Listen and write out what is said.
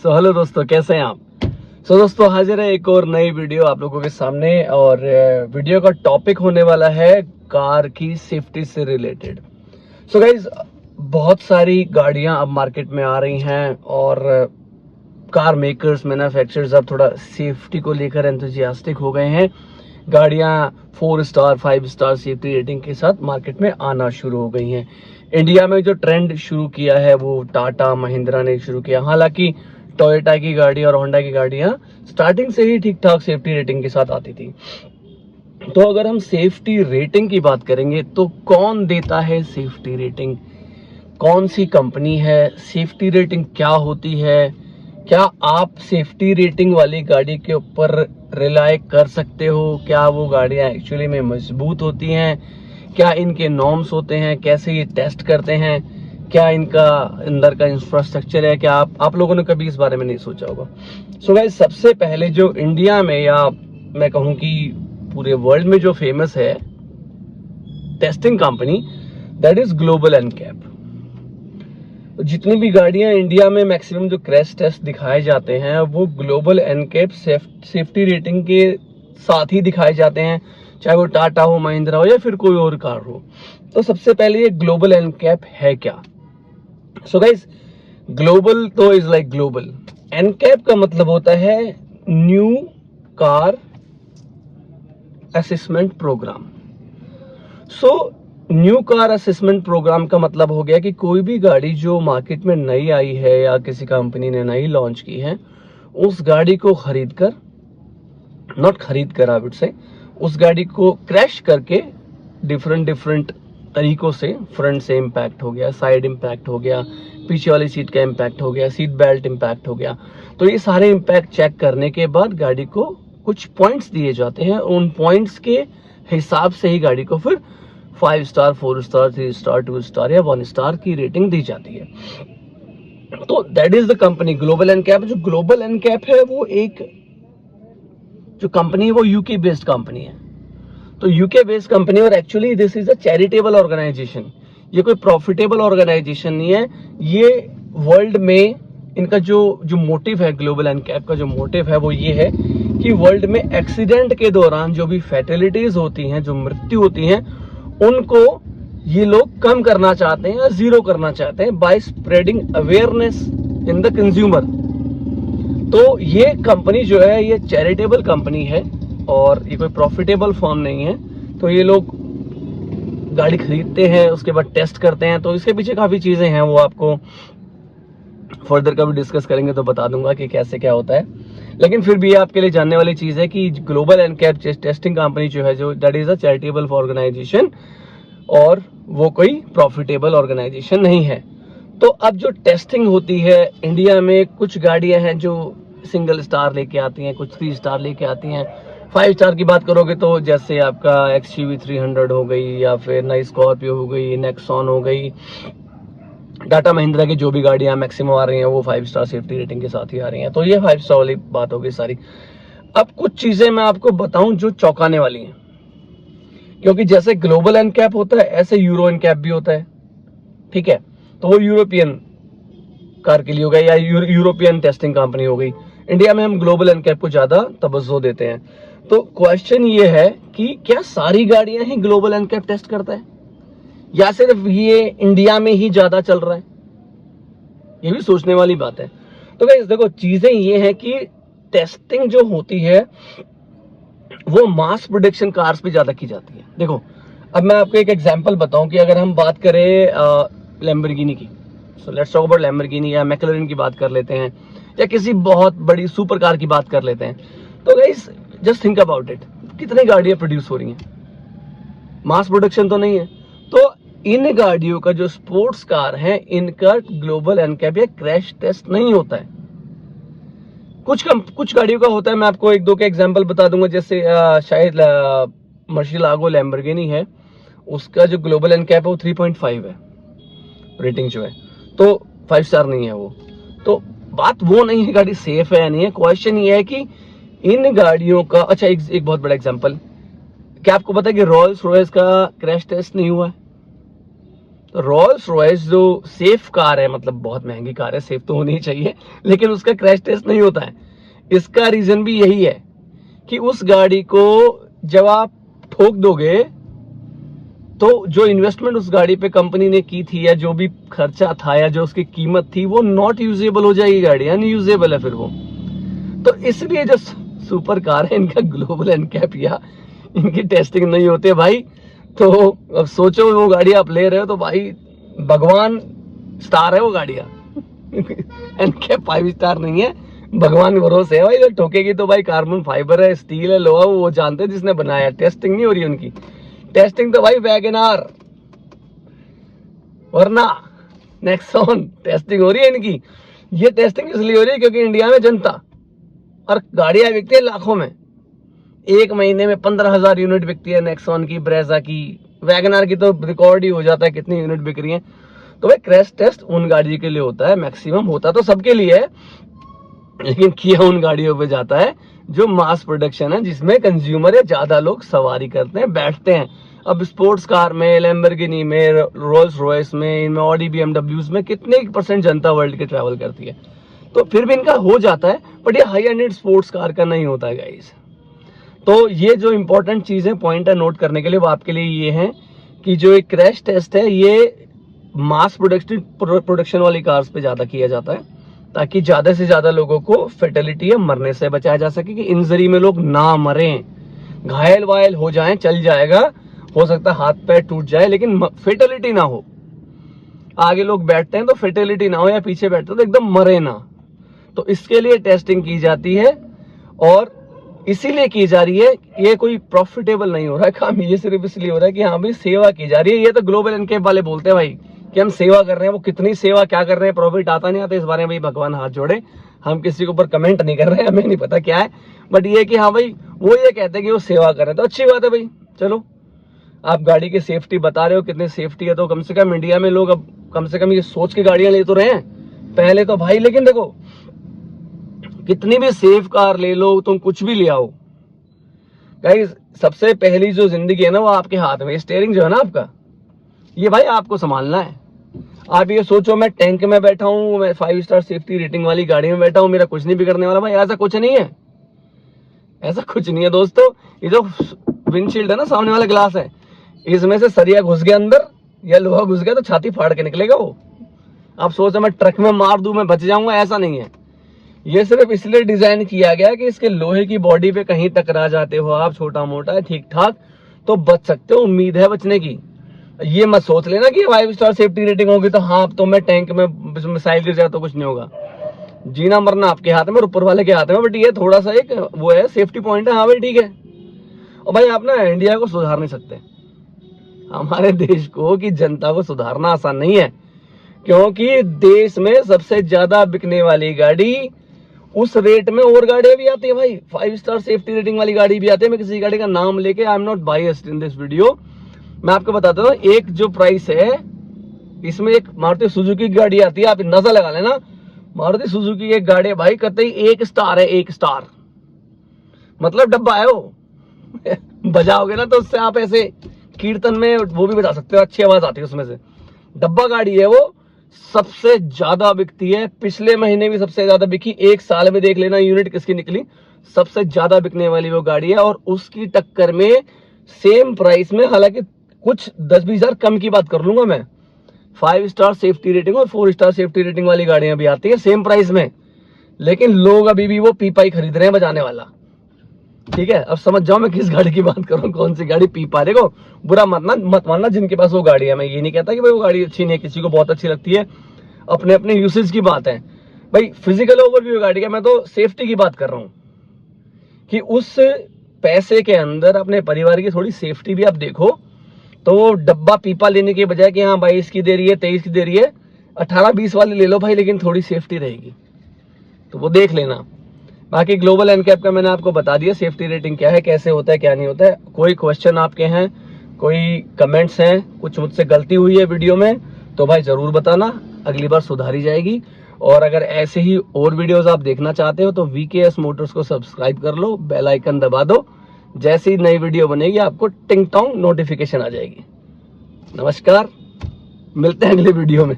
Hello दोस्तों, कैसे हैं आप। दोस्तों हाजिर है एक और नई वीडियो आप लोगों के सामने। और वीडियो का टॉपिक होने वाला है कार की सेफ्टी से रिलेटेड। गाइज, बहुत सारी गाड़ियां अब मार्केट में आ रही हैं और कार मेकर्स, मैन्युफैक्चरर्स अब थोड़ा सेफ्टी को लेकर एंथुजियास्टिक हो गए हैं। गाड़ियां 4 स्टार 5 स्टार सेफ्टी रेटिंग के साथ मार्केट में आना शुरू हो गई हैं। इंडिया में जो ट्रेंड शुरू किया है वो टाटा महिंद्रा ने शुरू किया। हालांकि टोयोटा की गाड़ी और होंडा की गाड़ियां स्टार्टिंग से ही ठीक ठाक सेफ्टी रेटिंग के साथ आती थी। तो अगर हम सेफ्टी रेटिंग की बात करेंगे तो कौन देता है सेफ्टी रेटिंग, कौन सी कंपनी है, सेफ्टी रेटिंग क्या होती है, क्या आप सेफ्टी रेटिंग वाली गाड़ी के ऊपर रिलाय कर सकते हो, क्या वो गाड़ियां एक्चुअली में मजबूत होती हैं, क्या इनके नॉर्म्स होते हैं, कैसे ये टेस्ट करते हैं, क्या इनका अंदर का इंफ्रास्ट्रक्चर है, क्या आप लोगों ने कभी इस बारे में नहीं सोचा होगा। गाइस, सबसे पहले जो इंडिया में या मैं कहूं कि पूरे वर्ल्ड में जो फेमस है testing company, that is global NCAP. जितनी भी गाड़ियां इंडिया में मैक्सिमम जो क्रैश टेस्ट दिखाए जाते हैं वो ग्लोबल एनकैप सेफ्टी रेटिंग के साथ ही दिखाए जाते हैं, चाहे वो टाटा हो, महिंद्रा हो या फिर कोई और कार हो। तो सबसे पहले ये ग्लोबल एनकैप है क्या। गाइस, ग्लोबल तो इज लाइक ग्लोबल, एनकैप का मतलब होता है new car assessment programme. New car assessment programme का मतलब हो गया कि कोई भी गाड़ी जो मार्केट में नई आई है या किसी कंपनी ने नई लॉन्च की है, उस गाड़ी को खरीदकर, नॉट खरीद कर, आई वुड से, उस गाड़ी को क्रैश करके डिफरेंट तरीकों से, फ्रंट से इम्पैक्ट हो गया, साइड इम्पैक्ट हो गया, पीछे वाली सीट का इम्पैक्ट हो गया, सीट बेल्ट इम्पैक्ट हो गया, तो ये सारे इम्पैक्ट चेक करने के बाद गाड़ी को कुछ पॉइंट्स दिए जाते हैं। उन पॉइंट्स के हिसाब से ही गाड़ी को फिर 5 स्टार 4 स्टार 3 स्टार 2 स्टार या 1 स्टार की रेटिंग दी जाती है। तो that is the company global NCAP. जो ग्लोबल एनकैप है वो एक जो कंपनी है वो यूके बेस्ड कंपनी है। तो यूके बेस्ड कंपनी, और actually this is a charitable organisation. ये कोई प्रॉफिटेबल ऑर्गेनाइजेशन नहीं है। ये वर्ल्ड में इनका जो मोटिव है, ग्लोबल एनकैप का जो मोटिव है वो ये है कि वर्ल्ड में एक्सीडेंट के दौरान जो भी फैटेलिटीज होती हैं, जो मृत्यु होती हैं, उनको ये लोग कम करना चाहते हैं या जीरो करना चाहते हैं by spreading awareness in the consumer. तो ये कंपनी जो है ये चैरिटेबल कंपनी है और ये कोई प्रॉफिटेबल फर्म नहीं है। तो ये लोग गाड़ी खरीदते हैं, उसके बाद टेस्ट करते हैं। तो इसके पीछे काफी चीजें हैं, वो आपको फर्दर कभी डिस्कस करेंगे तो बता दूंगा कि कैसे क्या होता है। लेकिन फिर भी आपके लिए जानने वाली चीज है कि ग्लोबल एनकैप टेस्टिंग कंपनी जो है, जो that is a charitable organisation और वो कोई प्रॉफिटेबल ऑर्गेनाइजेशन नहीं है। तो अब जो टेस्टिंग होती है इंडिया में, कुछ गाड़ियां हैं जो सिंगल स्टार लेके आती हैं, कुछ 3 स्टार लेके आती हैं। 5 स्टार की बात करोगे तो जैसे आपका XUV 300 हो गई, या फिर नई स्कॉर्पियो हो गई, नेक्सॉन हो गई, टाटा महिंद्रा की जो भी गाड़ियां मैक्सिमम आ रही हैं वो 5 स्टार सेफ्टी रेटिंग के साथ ही आ रही हैं। तो ये 5 स्टार वाली बात हो गई सारी। अब कुछ चीजें मैं आपको बताऊं जो चौंकाने वाली हैं, क्योंकि जैसे ग्लोबल एनकैप होता है ऐसे यूरो एनकैप भी होता है। ठीक है, तो वो यूरोपियन कार के लिए हो गया या यूरोपियन टेस्टिंग कंपनी हो गई। इंडिया में हम ग्लोबल एनकैप को ज्यादा तवज्जो देते हैं। तो क्वेश्चन ये है कि क्या सारी गाड़ियां ही ग्लोबल एनकैप टेस्ट करता है या सिर्फ ये इंडिया में ही ज्यादा चल रहा है, ये भी सोचने वाली बात है। तो गाइस देखो, चीजें ये हैं कि टेस्टिंग जो होती है वो मास प्रोडक्शन कार्स पे ज्यादा की जाती है। देखो, अब मैं आपको एक एग्जांपल बताऊं कि अगर हम बात करें लैम्बोर्गिनी की, so let's talk about Lamborghini, या मैक्लैरेन की बात कर लेते हैं, या किसी बहुत बड़ी सुपर कार की बात कर लेते हैं। तो guys just think about it, कितनी गाड़ियां प्रोड्यूस हो रही हैं, मास प्रोडक्शन तो नहीं है। तो इन गाड़ियों का जो स्पोर्ट्स कार है, इनका ग्लोबल एनकैप या क्रैश टेस्ट नहीं होता है। कुछ गाड़ियों का होता है। मैं आपको एक दो के एग्जांपल बता दूंगा। जैसे शायद मर्सिलागो लैम्बोर्गिनी है, उसका जो ग्लोबल एनकैप है वो 3.5 है रेटिंग जो है, तो 5 स्टार नहीं है वो। तो बात वो नहीं है गाड़ी सेफ है या नहीं है, क्वेश्चन ये है कि इन गाड़ियों का, अच्छा एक बहुत बड़ा एग्जांपल, क्या आपको पता है कि रॉयल्स रॉयल्स का क्रैश टेस्ट नहीं हुआ है? तो रोल्स रॉयस जो सेफ कार है, मतलब बहुत महंगी कार है, सेफ तो होनी ही चाहिए, लेकिन उसका क्रैश टेस्ट नहीं होता है। इसका रीजन भी यही है कि उस गाड़ी को जब आप ठोक दोगे तो जो इन्वेस्टमेंट उस गाड़ी पे कंपनी ने की थी या जो भी खर्चा था या जो उसकी कीमत थी वो नॉट यूजेबल हो जाएगी, गाड़ी अनयूजेबल है फिर वो। तो इसलिए जो सुपर कार है इनका ग्लोबल एनकैप या इनकी टेस्टिंग नहीं होती है भाई। तो अब सोचो वो गाड़ी आप ले रहे हो तो भाई भगवान स्टार है वो गाड़ियां एनकैप 5 स्टार नहीं है, भगवान भरोसे है भाई। जब ठोकेगी तो भाई कार्बन फाइबर है, स्टील है, लोहा, वो जानते हैं जिसने बनाया। टेस्टिंग नहीं हो रही उनकी, टेस्टिंग तो भाई वैगनआर वरना नेक्सॉन टेस्टिंग हो रही है इनकी। ये टेस्टिंग इसलिए हो रही है क्योंकि इंडिया में जनता और गाड़ियां बिकती है लाखों में, एक महीने में 15,000 यूनिट बिकती है नेक्सॉन की, ब्रेजा की, वैगनआर की तो रिकॉर्ड ही हो जाता है कितनी यूनिट बिक रही है। तो भाई क्रैश टेस्ट उन गाड़ी के लिए होता है, मैक्सिमम होता तो सबके लिए है, लेकिन किया उन गाड़ियों पे जाता है जो मास प्रोडक्शन है, जिसमें कंज्यूमर या ज्यादा लोग सवारी करते हैं, बैठते हैं। अब स्पोर्ट्स कार में, लैम्बोर्गिनी में, रोल्स रॉयस में, इनमें ऑडी बीएमडब्ल्यूज में कितने % जनता वर्ल्ड के ट्रैवल करती है, तो फिर भी इनका हो जाता है। बट ये हाई एंड स्पोर्ट्स कार का नहीं होता है गाइस। तो ये जो इंपॉर्टेंट चीजें पॉइंट है नोट करने के लिए वो आपके लिए ये है कि जो एक क्रैश टेस्ट है ये मास प्रोडक्शन वाली कार्स पे ज्यादा किया जाता है, ताकि ज्यादा से ज्यादा लोगों को फेटेलिटी या मरने से बचाया जा सके, कि इंजरी में लोग ना मरें, घायल वायल हो जाएं चल जाएगा, हो सकता है हाथ पैर टूट जाए लेकिन फेटेलिटी ना हो। आगे लोग बैठते हैं तो फेटेलिटी ना हो, या पीछे बैठते हैं तो एकदम मरे ना। तो इसके लिए टेस्टिंग की जाती है और इसीलिए की जा रही है। ये कोई प्रॉफिटेबल नहीं हो रहा है काम, ये सिर्फ इसलिए हो रहा है कि हाँ भाई सेवा की जा रही है। ये तो ग्लोबल एनकैप वाले बोलते हैं भाई कि हम सेवा कर रहे हैं, वो कितनी सेवा क्या कर रहे हैं, प्रॉफिट आता नहीं आता इस बारे में भाई भगवान हाथ जोड़े, हम किसी के ऊपर कमेंट नहीं कर रहे हैं, हमें नहीं पता क्या है। बट ये कि हाँ भाई वो ये कहते हैं कि वो सेवा कर रहे हैं, तो अच्छी बात है भाई। चलो आप गाड़ी की सेफ्टी बता रहे हो, कितनी सेफ्टी है, तो कम से कम इंडिया में लोग अब कम से कम ये सोच के गाड़ियां ले तो रहे हैं। पहले तो भाई, लेकिन देखो कितनी भी सेफ कार ले लो, तुम कुछ भी ले आओ गाइस, सबसे पहली जो जिंदगी है ना वो आपके हाथ में। स्टीयरिंग जो है ना आपका, ये भाई आपको संभालना है। आप ये सोचो मैं टैंक में बैठा हूं, मैं 5 स्टार सेफ्टी रेटिंग वाली गाड़ी में बैठा हूं, मेरा कुछ नहीं बिगड़ने वाला, भाई ऐसा कुछ नहीं है, ऐसा कुछ नहीं है दोस्तों। ये जो विंडशील्ड है ना, सामने वाला ग्लास है, इसमें से सरिया घुस गया अंदर या लोहा घुस गया तो छाती फाड़ के निकलेगा वो। आप सोचो मैं ट्रक में मार दूं मैं बच जाऊंगा, ऐसा नहीं है। ये सिर्फ इसलिए डिजाइन किया गया कि इसके लोहे की बॉडी पे कहीं टकरा जाते हो आप, छोटा मोटा ठीक ठाक, तो बच सकते हो, उम्मीद है बचने की। ये मत सोच लेना कि 5 स्टार सेफ्टी रेटिंग होगी तो हाँ तो मैं टैंक में मिसाइल गिर जाए तो कुछ नहीं होगा। जीना मरना आपके हाथ में और ऊपर वाले के हाथ में। बट ये थोड़ा सा एक वो है, सेफ्टी पॉइंट है, हाँ भाई ठीक है। और भाई आप ना इंडिया को सुधार नहीं सकते, हमारे देश को कि जनता को सुधारना आसान नहीं है, क्योंकि देश में सबसे ज्यादा बिकने वाली गाड़ी उस रेट में और गाड़ियां भी आती है भाई, 5 स्टार सेफ्टी रेटिंग वाली गाड़ी भी आती है। मैं किसी गाड़ी का नाम लेके, I am not biased in this video, मैं आपको बताता हूँ। एक जो प्राइस है इसमें एक मारुति सुजुकी की गाड़ी आती है, आप नजर लगा लेना, मारुति सुजुकी की एक गाड़ी है भाई, कतई 1 स्टार है, 1 स्टार मतलब डब्बा है वो बजाओगे ना तो उससे आप ऐसे कीर्तन में वो भी बजा सकते हो, अच्छी आवाज आती है उसमें से। डब्बा गाड़ी है वो, सबसे ज्यादा बिकती है, पिछले महीने भी सबसे ज्यादा बिकी, एक साल में देख लेना यूनिट किसकी निकली, सबसे ज्यादा बिकने वाली वो गाड़ी है। और उसकी टक्कर में सेम प्राइस में, हालांकि कुछ 10-20 हजार कम की बात कर लूंगा मैं, 5 स्टार सेफ्टी रेटिंग और 4 स्टार सेफ्टी रेटिंग वाली गाड़ियां भी आती है सेम प्राइस में, लेकिन लोग अभी भी वो पीपा ही खरीद रहे हैं बजाने वाला। ठीक है, अब समझ जाओ मैं किस गाड़ी की बात कर रहा हूँ, कौन सी गाड़ी पीपा। देखो बुरा मत मानना जिनके पास वो गाड़ी है, मैं ये नहीं कहता कि भाई वो गाड़ी अच्छी नहीं है, किसी को बहुत अच्छी लगती है, अपने अपने यूसेज की बात है भाई। फिजिकल ओवरव्यू गाड़ी का, मैं तो सेफ्टी की बात कर रहा हूँ कि उस पैसे के अंदर अपने परिवार की थोड़ी सेफ्टी भी आप देखो। तो डब्बा पीपा लेने के बजाय कि हाँ 22 की दे रही है, 23 की दे रही है, 18-20 वाली ले लो भाई, लेकिन थोड़ी सेफ्टी रहेगी, तो वो देख लेना। बाकी ग्लोबल एनकैप का मैंने आपको बता दिया सेफ्टी रेटिंग क्या है, कैसे होता है, क्या नहीं होता है। कोई क्वेश्चन आपके हैं, कोई कमेंट्स हैं, कुछ मुझसे गलती हुई है वीडियो में तो भाई जरूर बताना, अगली बार सुधारी जाएगी। और अगर ऐसे ही और वीडियोस आप देखना चाहते हो तो VKS मोटर्स को सब्सक्राइब कर लो, बेल आइकन दबा दो, जैसे ही नई वीडियो बनेगी आपको टिंग टोंग नोटिफिकेशन आ जाएगी। नमस्कार। मिलते हैं अगले वीडियो में।